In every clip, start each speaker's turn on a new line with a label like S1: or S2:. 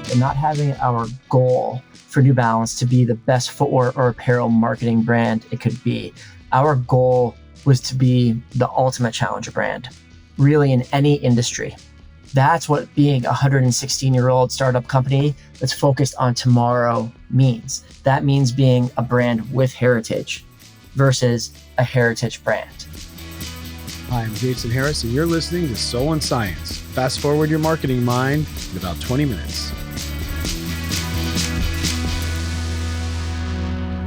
S1: product and not having our goal for New Balance to be the best footwear or apparel marketing brand it could be. Our goal was to be the ultimate challenger brand, really in any industry. That's what being a 116-year-old startup company that's focused on tomorrow means. That means being a brand with heritage versus a heritage brand.
S2: Hi, I'm Jason Harris, and you're listening to Soul and Science. Fast forward your marketing mind in about 20 minutes.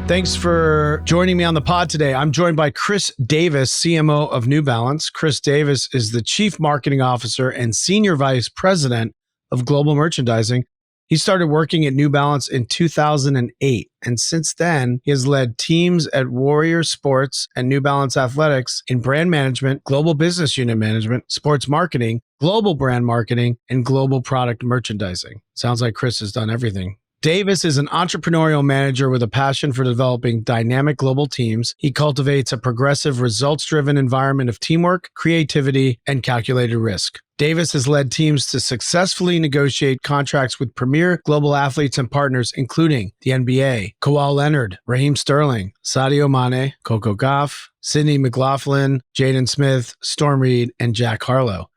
S2: Thanks for joining me on the pod today. I'm joined by Chris Davis, CMO of New Balance. Chris Davis is the Chief Marketing Officer and Senior Vice President of Global Merchandising. He started working at New Balance in 2008, and since then, he has led teams at Warrior Sports and New Balance Athletics in brand management, global business unit management, sports marketing, global brand marketing, and global product merchandising. Sounds like Chris has done everything. Davis is an entrepreneurial manager with a passion for developing dynamic global teams. He cultivates a progressive, results-driven environment of teamwork, creativity, and calculated risk. Davis has led teams to successfully negotiate contracts with premier global athletes and partners, including the NBA, Kawhi Leonard, Raheem Sterling, Sadio Mane, Coco Gauff, Sydney McLaughlin, Jaden Smith, Storm Reed, and Jack Harlow.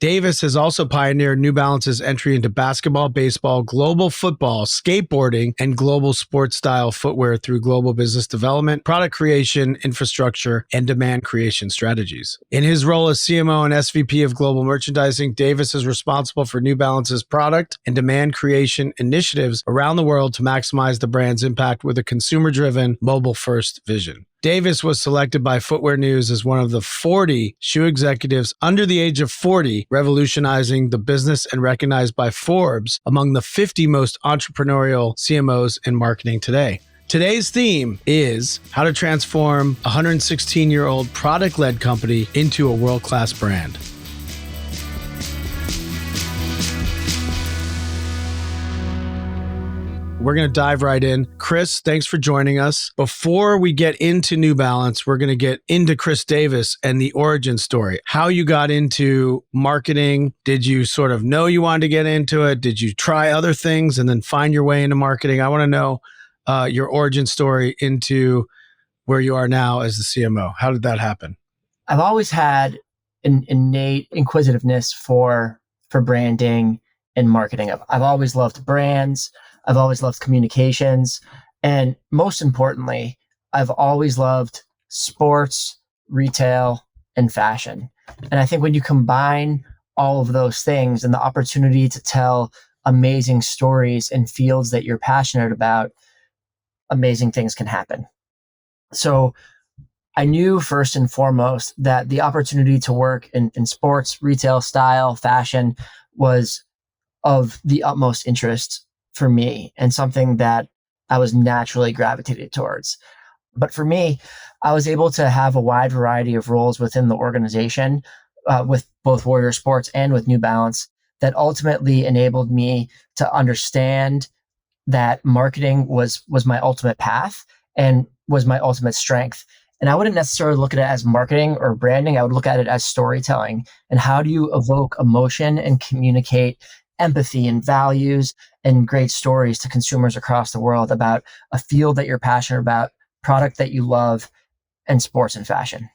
S2: Davis has also pioneered New Balance's entry into basketball, baseball, global football, skateboarding, and global sports style footwear through global business development, product creation, infrastructure, and demand creation strategies. In his role as CMO and SVP of global merchandising, Davis is responsible for New Balance's product and demand creation initiatives around the world to maximize the brand's impact with a consumer-driven, mobile-first vision. Davis was selected by Footwear News as one of the 40 shoe executives under the age of 40, revolutionizing the business, and recognized by Forbes among the 50 most entrepreneurial CMOs in marketing today. Today's theme is how to transform a 116-year-old product-led company into a world-class brand. We're going to dive right in. Chris, thanks for joining us. Before we get into New Balance, we're going to get into Chris Davis and the origin story. How you got into marketing. Did you sort of know you wanted to get into it? Did you try other things and then find your way into marketing? I want to know your origin story into where you are now as the CMO. How did that happen?
S1: I've always had an innate inquisitiveness for branding and marketing. I've always loved brands. I've always loved communications. And most importantly, I've always loved sports, retail, and fashion. And I think when you combine all of those things and the opportunity to tell amazing stories in fields that you're passionate about, amazing things can happen. So I knew first and foremost that the opportunity to work in sports, retail, style, fashion was of the utmost interest for me and something that I was naturally gravitated towards. But for me, I was able to have a wide variety of roles within the organization with both Warrior Sports and with New Balance that ultimately enabled me to understand that marketing was my ultimate path and was my ultimate strength. And I wouldn't necessarily look at it as marketing or branding. I would look at it as storytelling. And how do you evoke emotion and communicate empathy and values and great stories to consumers across the world about a field that you're passionate about, product that you love, and sports and fashion.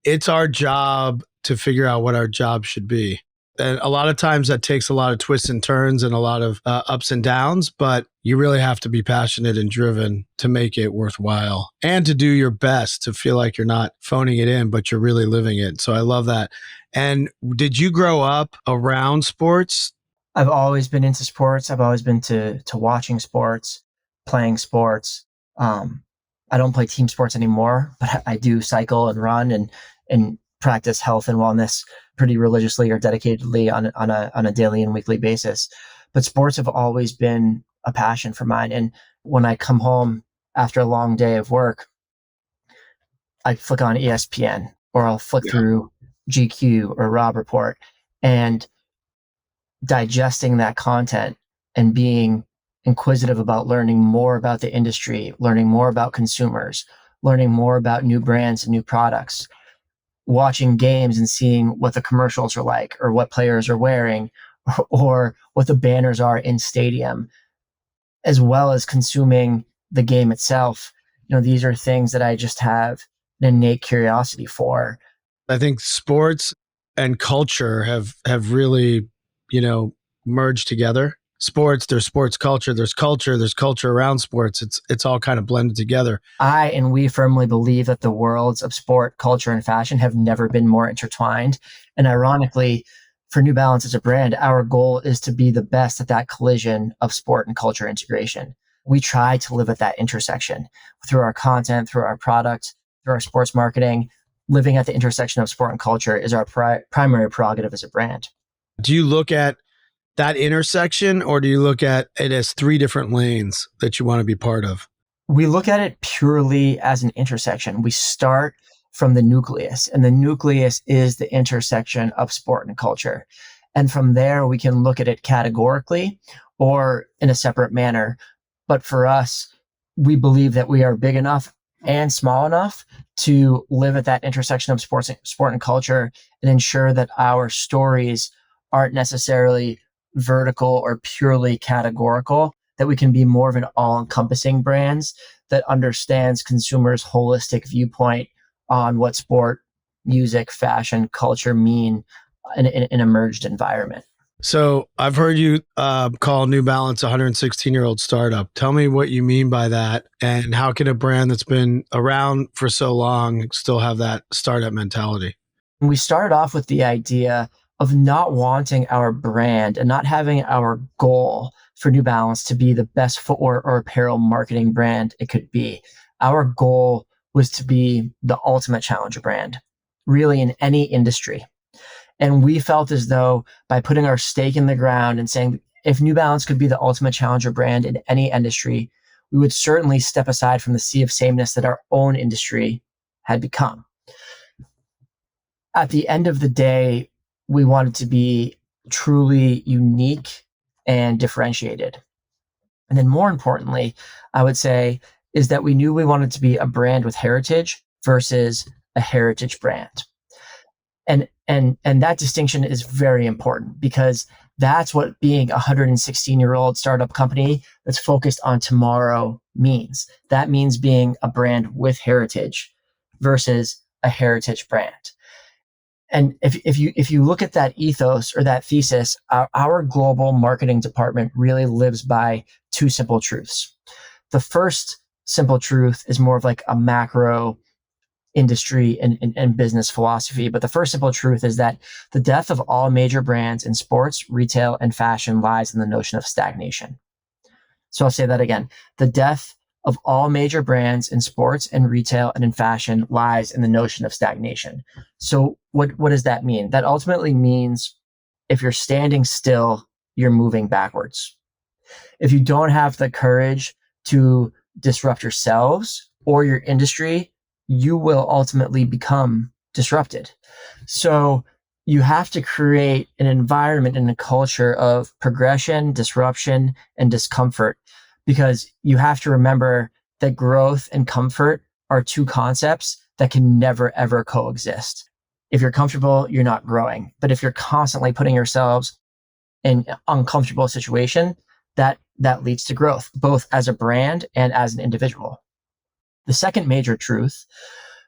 S2: It's our job to figure out what our job should be. And a lot of times that takes a lot of twists and turns and a lot of ups and downs, but you really have to be passionate and driven to make it worthwhile and to do your best to feel like you're not phoning it in, but you're really living it. So I love that. And did you grow up around sports?
S1: I've always been into sports. I've always been to watching sports, playing sports. I don't play team sports anymore, but I do cycle and run and practice health and wellness pretty religiously or dedicatedly on a daily and weekly basis. But sports have always been a passion for mine. And when I come home after a long day of work, I flick on ESPN or I'll flick through GQ or Rob Report, and digesting that content and being inquisitive about learning more about the industry, learning more about consumers, learning more about new brands and new products, watching games and seeing what the commercials are like or what players are wearing or what the banners are in stadium, as well as consuming the game itself. These are things that I just have an innate curiosity for.
S2: I think sports and culture have really, merged together. Sports, there's sports culture, there's culture around sports. It's all kind of blended together.
S1: I and we firmly believe that the worlds of sport, culture, and fashion have never been more intertwined. And ironically, for New Balance as a brand, our goal is to be the best at that collision of sport and culture integration. We try to live at that intersection through our content, through our product, through our sports marketing. Living at the intersection of sport and culture is our primary prerogative as a brand.
S2: Do you look at that intersection, or do you look at it as three different lanes that you want to be part of?
S1: We look at it purely as an intersection. We start from the nucleus, and the nucleus is the intersection of sport and culture. And from there, we can look at it categorically or in a separate manner. But for us, we believe that we are big enough and small enough to live at that intersection of sport and culture and ensure that our stories aren't necessarily vertical or purely categorical, that we can be more of an all-encompassing brands that understands consumers' holistic viewpoint on what sport, music, fashion, culture mean in an emerged environment.
S2: So I've heard you call New Balance a 116-year-old startup. Tell me what you mean by that, and how can a brand that's been around for so long still have that startup mentality?
S1: We started off with the idea of not wanting our brand and not having our goal for New Balance to be the best footwear or apparel marketing brand it could be. Our goal was to be the ultimate challenger brand, really in any industry. And we felt as though by putting our stake in the ground and saying, if New Balance could be the ultimate challenger brand in any industry, we would certainly step aside from the sea of sameness that our own industry had become. At the end of the day, we wanted to be truly unique and differentiated. And then more importantly, I would say, is that we knew we wanted to be a brand with heritage versus a heritage brand. And that distinction is very important, because that's what being a 116-year-old startup company that's focused on tomorrow means. That means being a brand with heritage versus a heritage brand. And if you look at that ethos or that thesis, our global marketing department really lives by two simple truths. The first simple truth is more of like a macro industry and business philosophy. But the first simple truth is that the death of all major brands in sports, retail, and fashion lies in the notion of stagnation. So I'll say that again. The death of all major brands in sports and retail and in fashion lies in the notion of stagnation. So what does that mean? That ultimately means if you're standing still, you're moving backwards. If you don't have the courage to disrupt yourselves or your industry, you will ultimately become disrupted. So you have to create an environment and a culture of progression, disruption, and discomfort, because you have to remember that growth and comfort are two concepts that can never, ever coexist. If you're comfortable, you're not growing. But if you're constantly putting yourselves in an uncomfortable situation, that leads to growth, both as a brand and as an individual. The second major truth,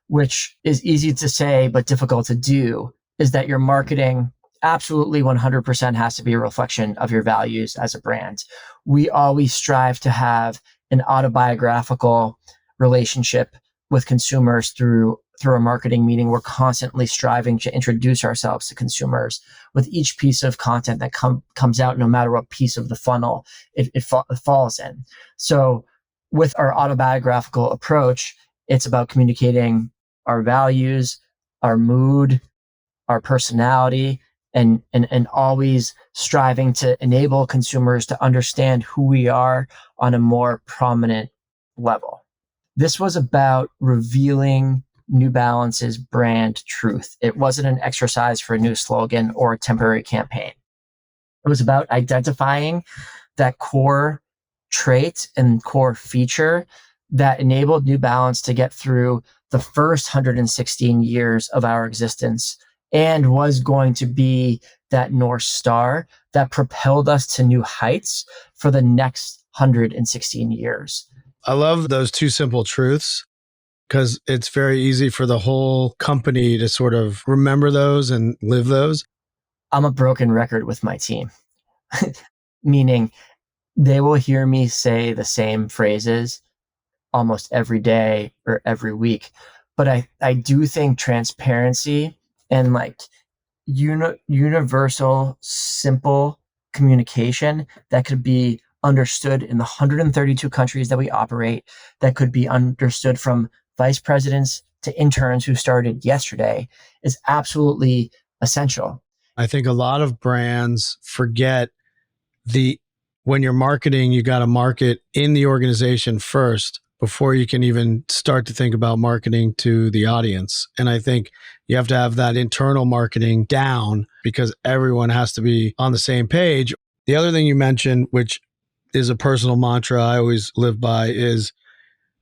S1: which is easy to say but difficult to do, is that your marketing absolutely 100% has to be a reflection of your values as a brand. We always strive to have an autobiographical relationship with consumers through a marketing meeting. We're constantly striving to introduce ourselves to consumers with each piece of content that comes out, no matter what piece of the funnel it falls in. So with our autobiographical approach, it's about communicating our values, our mood, our personality, and always striving to enable consumers to understand who we are on a more prominent level. This was about revealing New Balance's brand truth. It wasn't an exercise for a new slogan or a temporary campaign. It was about identifying that core trait and core feature that enabled New Balance to get through the first 116 years of our existence and was going to be that North Star that propelled us to new heights for the next 116 years.
S2: I love those two simple truths because it's very easy for the whole company to sort of remember those and live those.
S1: I'm a broken record with my team, meaning they will hear me say the same phrases almost every day or every week. But I do think transparency and like universal, simple communication that could be understood in the 132 countries that we operate, that could be understood from vice presidents to interns who started yesterday, is absolutely essential.
S2: I think a lot of brands forget the when you're marketing, you got to market in the organization first before you can even start to think about marketing to the audience. And I think you have to have that internal marketing down because everyone has to be on the same page. The other thing you mentioned, which is a personal mantra I always live by, is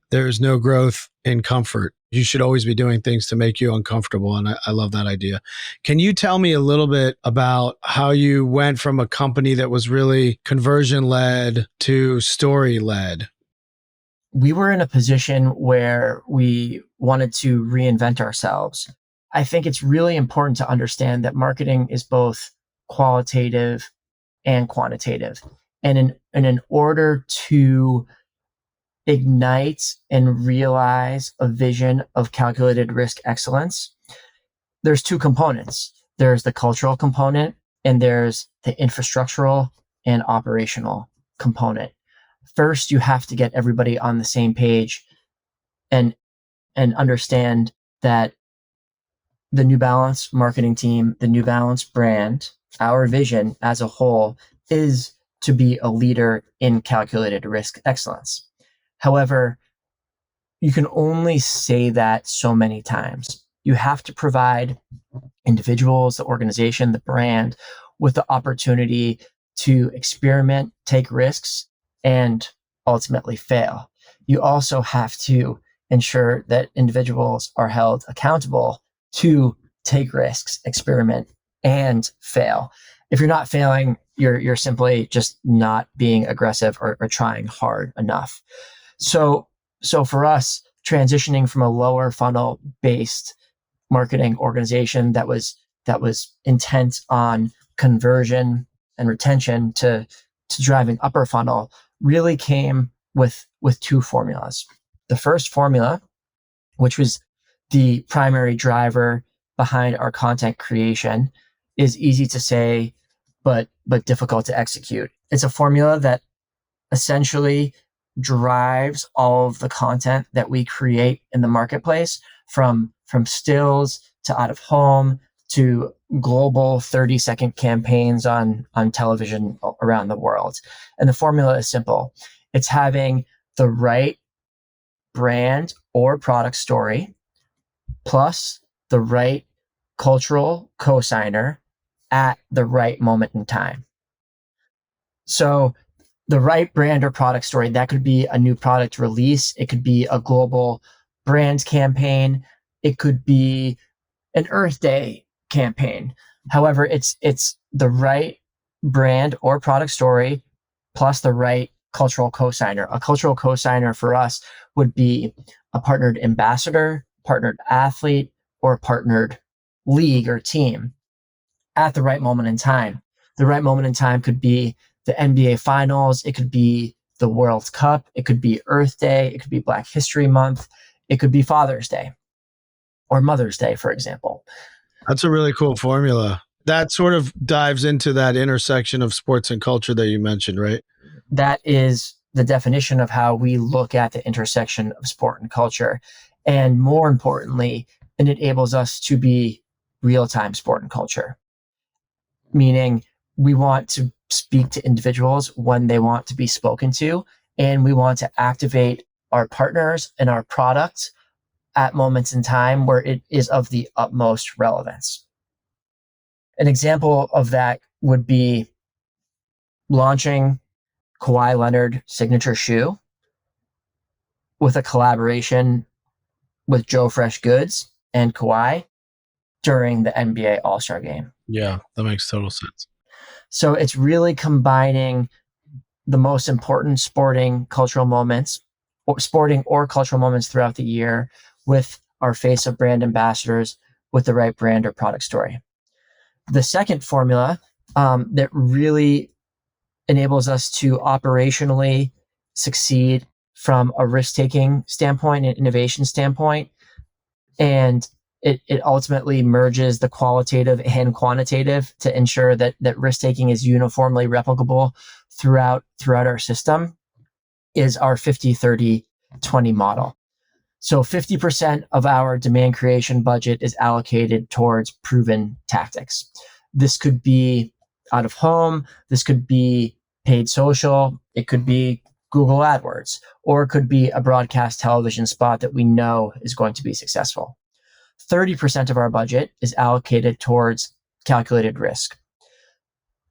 S2: there is no growth in comfort. You should always be doing things to make you uncomfortable. And I love that idea. Can you tell me a little bit about how you went from a company that was really conversion led to story led?
S1: We were in a position where we wanted to reinvent ourselves. I think it's really important to understand that marketing is both qualitative and quantitative. And in order to ignite and realize a vision of calculated risk excellence, there's two components. There's the cultural component and there's the infrastructural and operational component. First, you have to get everybody on the same page and understand that the New Balance marketing team, the New Balance brand, our vision as a whole is to be a leader in calculated risk excellence. However, you can only say that so many times. You have to provide individuals, the organization, the brand with the opportunity to experiment, take risks, and ultimately fail. You also have to ensure that individuals are held accountable to take risks, experiment, and fail. If you're not failing, you're simply just not being aggressive or trying hard enough. So for us, transitioning from a lower funnel based marketing organization that was intent on conversion and retention to driving upper funnel really came with two formulas. The first formula, which was the primary driver behind our content creation, is easy to say but difficult to execute. It's a formula that essentially drives all of the content that we create in the marketplace, from stills to out of home to global 30-second campaigns on television around the world. And the formula is simple. It's having the right brand or product story plus the right cultural cosigner at the right moment in time. So the right brand or product story, that could be a new product release. It could be a global brand campaign. It could be an Earth Day campaign. However, it's the right brand or product story plus the right cultural cosigner. A cultural cosigner for us would be a partnered ambassador, partnered athlete, or partnered league or team at the right moment in time. The right moment in time could be the NBA Finals. It could be the World Cup. It could be Earth Day. It could be Black History Month. It could be Father's Day or Mother's Day, for example.
S2: That's a really cool formula. That sort of dives into that intersection of sports and culture that you mentioned, right?
S1: That is the definition of how we look at the intersection of sport and culture. And more importantly, it enables us to be real-time sport and culture, meaning we want to speak to individuals when they want to be spoken to, and we want to activate our partners and our products at moments in time where it is of the utmost relevance. An example of that would be launching Kawhi Leonard signature shoe with a collaboration with Joe Fresh Goods and Kawhi during the NBA All-Star game.
S2: Yeah, that makes total sense.
S1: So it's really combining the most important sporting or cultural moments throughout the year with our face of brand ambassadors with the right brand or product story. The second formula that really enables us to operationally succeed from a risk-taking standpoint and innovation standpoint, and it ultimately merges the qualitative and quantitative to ensure that risk-taking is uniformly replicable throughout our system, is our 50-30-20 model. So 50% of our demand creation budget is allocated towards proven tactics. This could be out of home, this could be paid social, it could be Google AdWords, or it could be a broadcast television spot that we know is going to be successful. 30% of our budget is allocated towards calculated risk.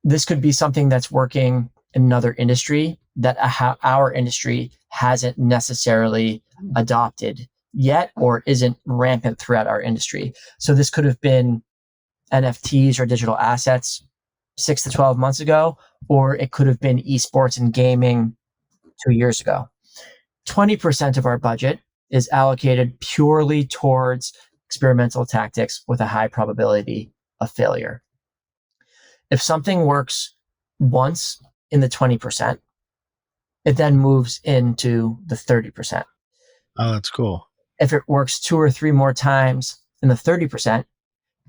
S1: This could be something that's working in another industry that our industry hasn't necessarily adopted yet or isn't rampant throughout our industry. So this could have been NFTs or digital assets 6 to 12 months ago, or it could have been esports and gaming 2 years ago. 20% of our budget is allocated purely towards experimental tactics with a high probability of failure. If something works once in the 20%, it then moves into the 30%.
S2: Oh, that's cool.
S1: If it works 2 or 3 more times in the 30%,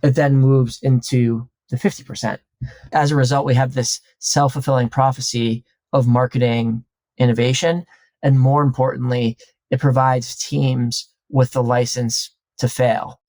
S1: it then moves into the 50%. As a result, we have this self-fulfilling prophecy of marketing innovation. And more importantly, it provides teams with the license to fail.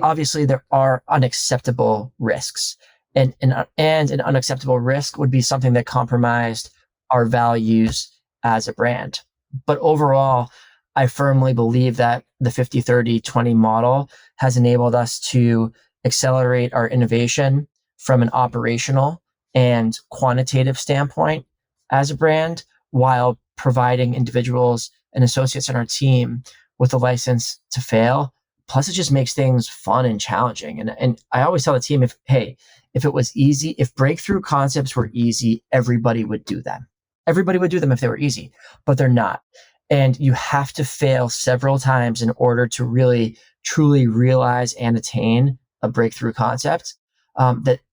S1: Obviously, there are unacceptable risks. And an unacceptable risk would be something that compromised our values as a brand. But overall, I firmly believe that the 50-30-20 model has enabled us to accelerate our innovation from an operational and quantitative standpoint as a brand, while providing individuals and associates on our team with a license to fail. Plus, it just makes things fun and challenging. And I always tell the team, if it was easy, if breakthrough concepts were easy, everybody would do them. Everybody would do them if they were easy, but they're not. And you have to fail several times in order to really, truly realize and attain a breakthrough concept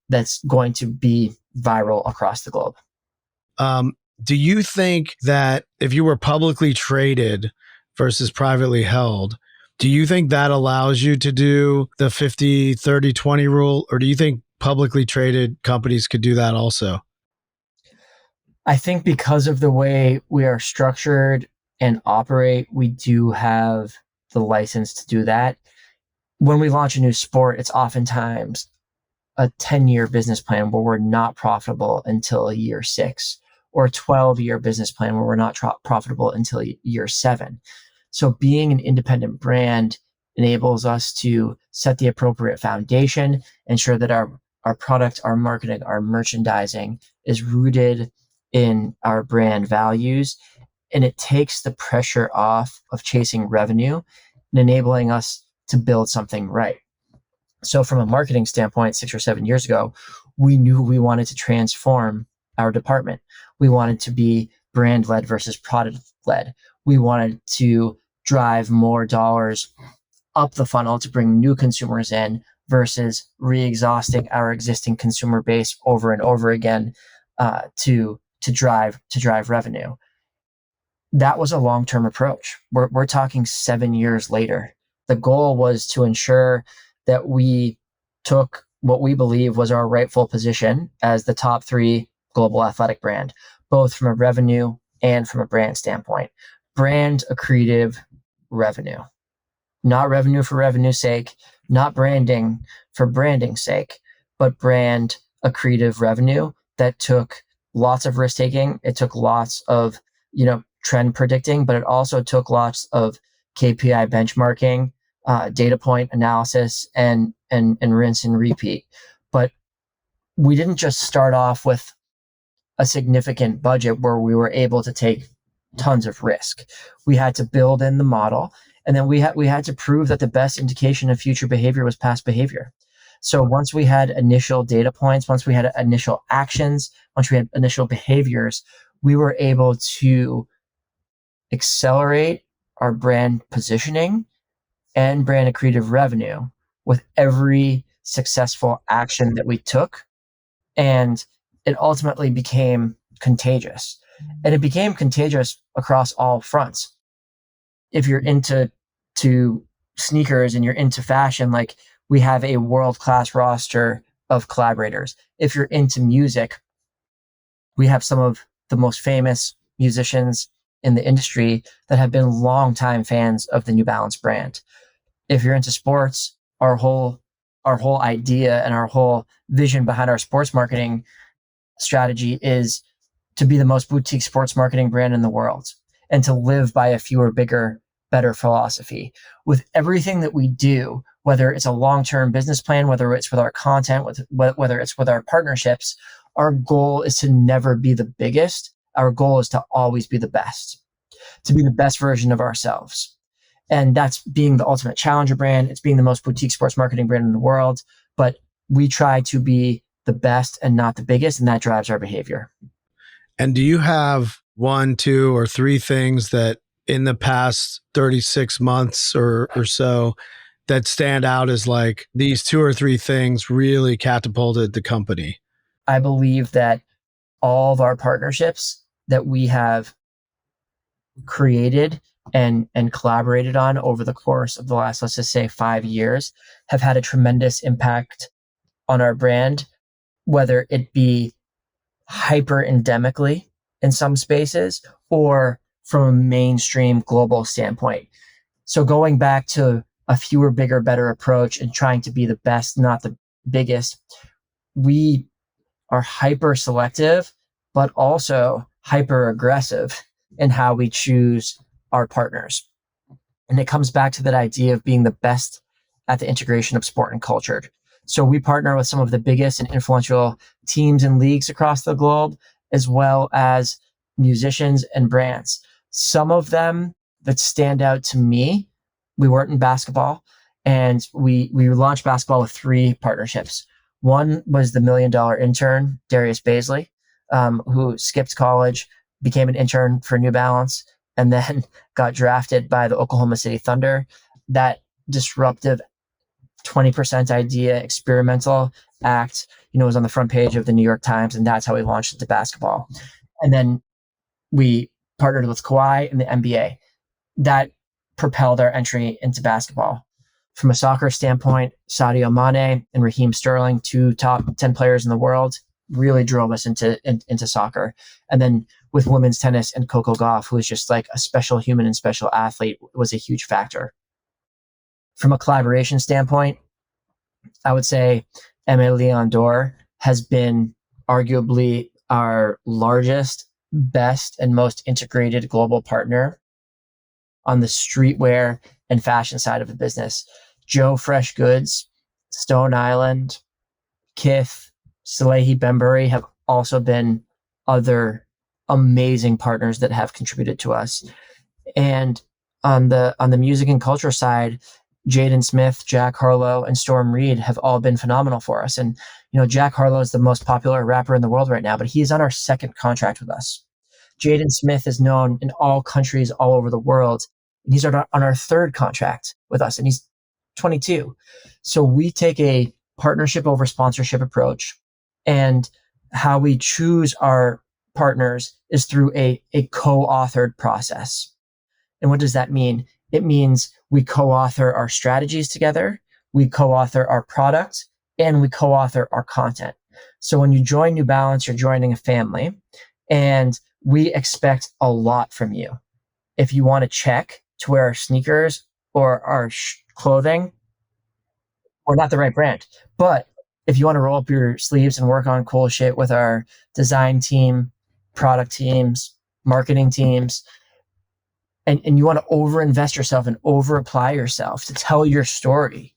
S1: that's going to be viral across the globe.
S2: Do you think that if you were publicly traded versus privately held, do you think that allows you to do the 50-30-20 rule? Or do you think publicly traded companies could do that also?
S1: I think because of the way we are structured and operate, we do have the license to do that. When we launch a new sport, it's oftentimes a 10-year business plan where we're not profitable until year 6, or a 12-year business plan where we're not profitable until year 7. So being an independent brand enables us to set the appropriate foundation, ensure that our product, our marketing, our merchandising is rooted in our brand values, and it takes the pressure off of chasing revenue and enabling us to build something right. So from a marketing standpoint, 6 or 7 years ago, we knew we wanted to transform our department. We wanted to be brand-led versus product-led. We wanted to drive more dollars up the funnel to bring new consumers in versus re-exhausting our existing consumer base over and over again to drive revenue. That was a long-term approach. We're talking 7 years later. The goal was to ensure that we took what we believe was our rightful position as the top 3 global athletic brand, both from a revenue and from a brand standpoint. Brand accretive revenue, not revenue for revenue's sake, not branding for branding's sake, but brand accretive revenue that took lots of risk taking. It took lots of, trend predicting, but it also took lots of KPI benchmarking, data point analysis, and rinse and repeat. But we didn't just start off with a significant budget where we were able to take tons of risk. We had to build in the model, and then we had to prove that the best indication of future behavior was past behavior. So once we had initial data points, once we had initial actions, once we had initial behaviors, we were able to accelerate our brand positioning and brand accretive revenue with every successful action that we took. And it ultimately became contagious. And it became contagious across all fronts. If you're into sneakers and you're into fashion, like we have a world-class roster of collaborators. If you're into music, we have some of the most famous musicians in the industry that have been longtime fans of the New Balance brand. If you're into sports, our whole idea and our whole vision behind our sports marketing strategy is to be the most boutique sports marketing brand in the world and to live by a fewer, bigger, better philosophy. With everything that we do, whether it's a long-term business plan, whether it's with our content, whether it's with our partnerships, our goal is to never be the biggest. Our goal is to always be the best, to be the best version of ourselves. And that's being the ultimate challenger brand. It's being the most boutique sports marketing brand in the world. But we try to be the best and not the biggest, and that drives our behavior.
S2: And do you have 1, 2, or 3 things that in the past 36 months or so that stand out as like these 2 or 3 things really catapulted the company?
S1: I believe that all of our partnerships that we have created and collaborated on over the course of the last, let's just say 5 years, have had a tremendous impact on our brand, whether it be hyper endemically in some spaces or from a mainstream global standpoint. So going back to a fewer, bigger, better approach and trying to be the best, not the biggest, we are hyper selective, but also hyper aggressive in how we choose our partners. And it comes back to that idea of being the best at the integration of sport and culture. So we partner with some of the biggest and influential teams and leagues across the globe, as well as musicians and brands. Some of them that stand out to me, we weren't in basketball, and we launched basketball with 3 partnerships. One was the $1 million intern, Darius Baisley, who skipped college, became an intern for New Balance, and then got drafted by the Oklahoma City Thunder. That disruptive 20% idea, experimental act, was on the front page of the New York Times, and that's how we launched into basketball. And then we partnered with Kawhi in the NBA. That propelled our entry into basketball. From a soccer standpoint, Sadio Mane and Raheem Sterling, 2 top 10 players in the world, really drove us into soccer. And then with women's tennis and Coco Gauff, who is just like a special human and special athlete, was a huge factor. From a collaboration standpoint, I would say Aimé Leon Dore has been arguably our largest, best, and most integrated global partner on the streetwear and fashion side of the business. Joe Fresh Goods, Stone Island, Kith, Salehi Bembury have also been other amazing partners that have contributed to us. And on the music and culture side, Jaden Smith, Jack Harlow, and Storm Reed have all been phenomenal for us. And Jack Harlow is the most popular rapper in the world right now, but he's on our 2nd contract with us. Jaden Smith is known in all countries all over the world, and he's on our 3rd contract with us, and he's 22. So we take a partnership over sponsorship approach, and how we choose our partners is through a co-authored process. And what does that mean? It means we co-author our strategies together, we co-author our product, and we co-author our content. So when you join New Balance, you're joining a family, and we expect a lot from you. If you want to check to wear our sneakers or our clothing, we're not the right brand. But if you want to roll up your sleeves and work on cool shit with our design team, product teams, marketing teams, and you want to overinvest yourself and over-apply yourself to tell your story,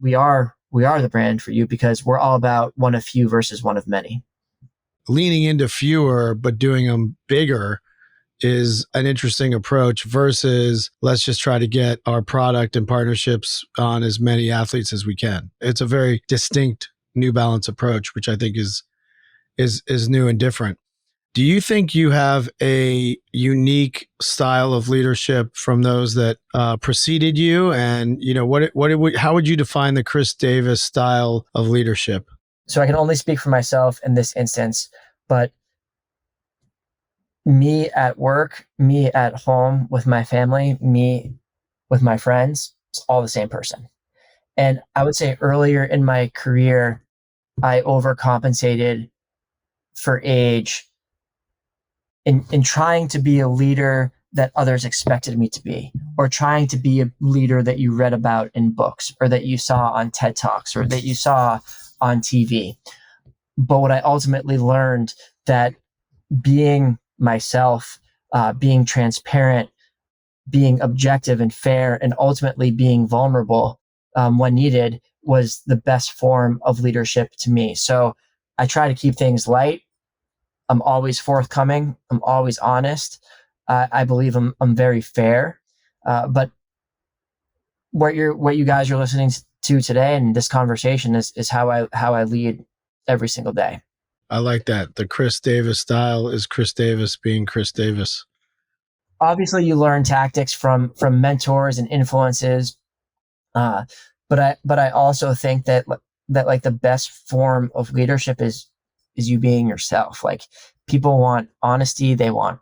S1: we are the brand for you, because we're all about one of few versus one of many.
S2: Leaning into fewer, but doing them bigger is an interesting approach versus let's just try to get our product and partnerships on as many athletes as we can. It's a very distinct New Balance approach, which I think is new and different. Do you think you have a unique style of leadership from those that preceded you? And how would you define the Chris Davis style of leadership?
S1: So I can only speak for myself in this instance, but me at work, me at home with my family, me with my friends, it's all the same person. And I would say earlier in my career, I overcompensated for age in trying to be a leader that others expected me to be, or trying to be a leader that you read about in books, or that you saw on TED Talks, or that you saw on TV. But what I ultimately learned that being myself, being transparent, being objective and fair, and ultimately being vulnerable when needed was the best form of leadership to me. So I try to keep things light. I'm always forthcoming. I'm always honest. I believe I'm very fair. But what you guys are listening to today and this conversation is how I lead every single day.
S2: I like that. The Chris Davis style is Chris Davis being Chris Davis.
S1: Obviously, you learn tactics from mentors and influences, but I also think that like the best form of leadership is you being yourself. Like, people want honesty, they want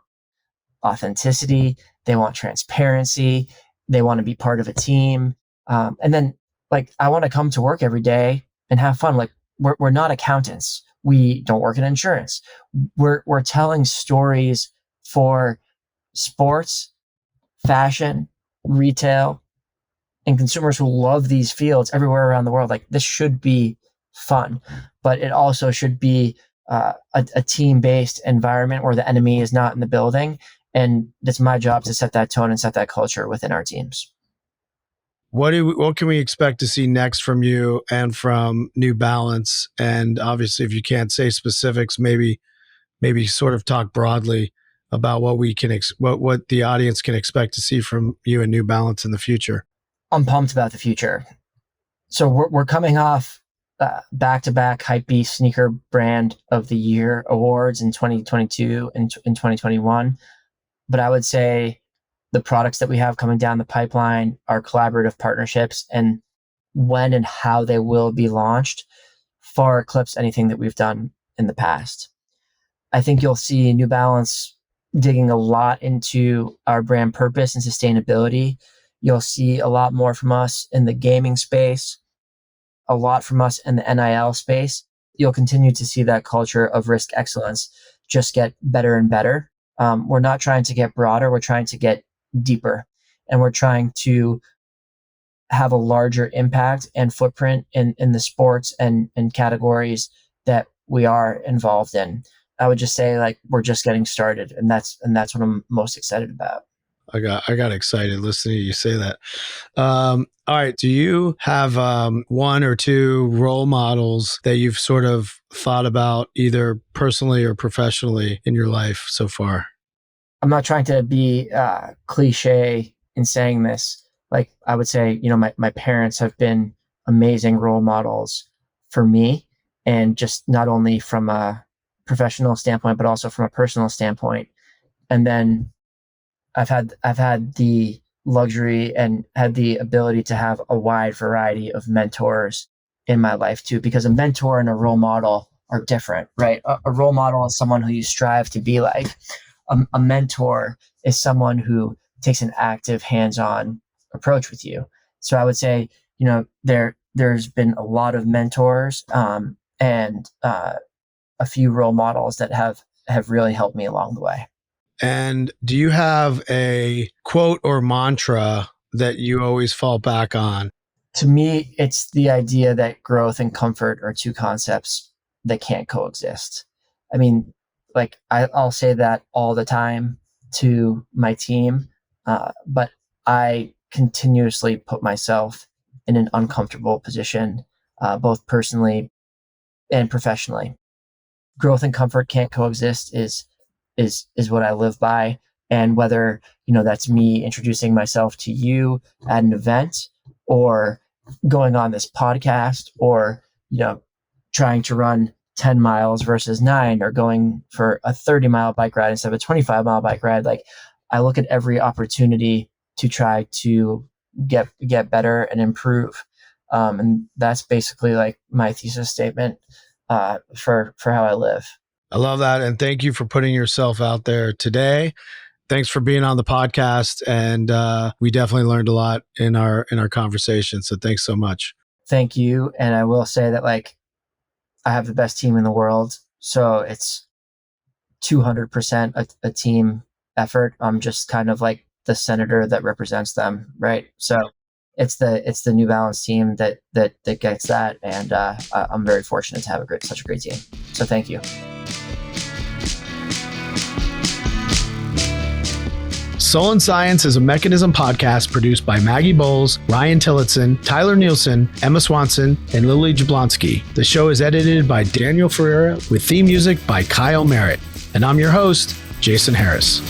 S1: authenticity, they want transparency, they want to be part of a team, and then like I want to come to work every day and have fun. Like, we're not accountants. We don't work in insurance. We're telling stories for sports, fashion, retail, and consumers who love these fields everywhere around the world. Like, this should be fun, but it also should be a team-based environment where the enemy is not in the building. And it's my job to set that tone and set that culture within our teams.
S2: What can we expect to see next from you and from New Balance? And obviously, if you can't say specifics, maybe sort of talk broadly about what we can what the audience can expect to see from you and New Balance in the future.
S1: I'm pumped about the future. So we're coming off back-to-back Hypebeast Sneaker Brand of the Year awards in 2022 and in 2021. But I would say the products that we have coming down the pipeline are collaborative partnerships, and when and how they will be launched far eclipse anything that we've done in the past. I think you'll see New Balance digging a lot into our brand purpose and sustainability. You'll see a lot more from us in the gaming space, a lot from us in the NIL space. You'll continue to see that culture of risk excellence just get better and better. We're not trying to get broader, we're trying to get deeper, and we're trying to have a larger impact and footprint in the sports and categories that we are involved in. I would just say, like, we're just getting started, and that's what I'm most excited about.
S2: I got excited listening to you say that. All right. Do you have one or two role models that you've sort of thought about either personally or professionally in your life so far?
S1: I'm not trying to be cliche in saying this. Like, I would say, my parents have been amazing role models for me, and just not only from a professional standpoint, but also from a personal standpoint. And then I've had the luxury and had the ability to have a wide variety of mentors in my life too, because a mentor and a role model are different, right? A role model is someone who you strive to be like. A mentor is someone who takes an active, hands-on approach with you. So I would say, there's been a lot of mentors and a few role models that have really helped me along the way.
S2: And do you have a quote or mantra that you always fall back on?
S1: To me, it's the idea that growth and comfort are two concepts that can't coexist. I mean, like, I'll say that all the time to my team, but I continuously put myself in an uncomfortable position, both personally and professionally. Growth and comfort can't coexist is what I live by. And whether, that's me introducing myself to you at an event, or going on this podcast, or, trying to run 10 miles versus 9, or going for a 30-mile bike ride instead of a 25-mile bike ride. Like, I look at every opportunity to try to get better and improve. And that's basically like my thesis statement for how I live.
S2: I love that. And thank you for putting yourself out there today. Thanks for being on the podcast. And we definitely learned a lot in our conversation. So thanks so much.
S1: Thank you. And I will say that, like, I have the best team in the world. So it's 200% a team effort. I'm just kind of like the senator that represents them, right? So it's the New Balance team that gets that, and I'm very fortunate to have such a great team. So thank you.
S2: Soul and Science is a Mekanism podcast produced by Maggie Bowles, Ryan Tillotson, Tyler Nielsen, Emma Swanson, and Lily Jablonski. The show is edited by Daniel Ferreira with theme music by Kyle Merritt. And I'm your host, Jason Harris.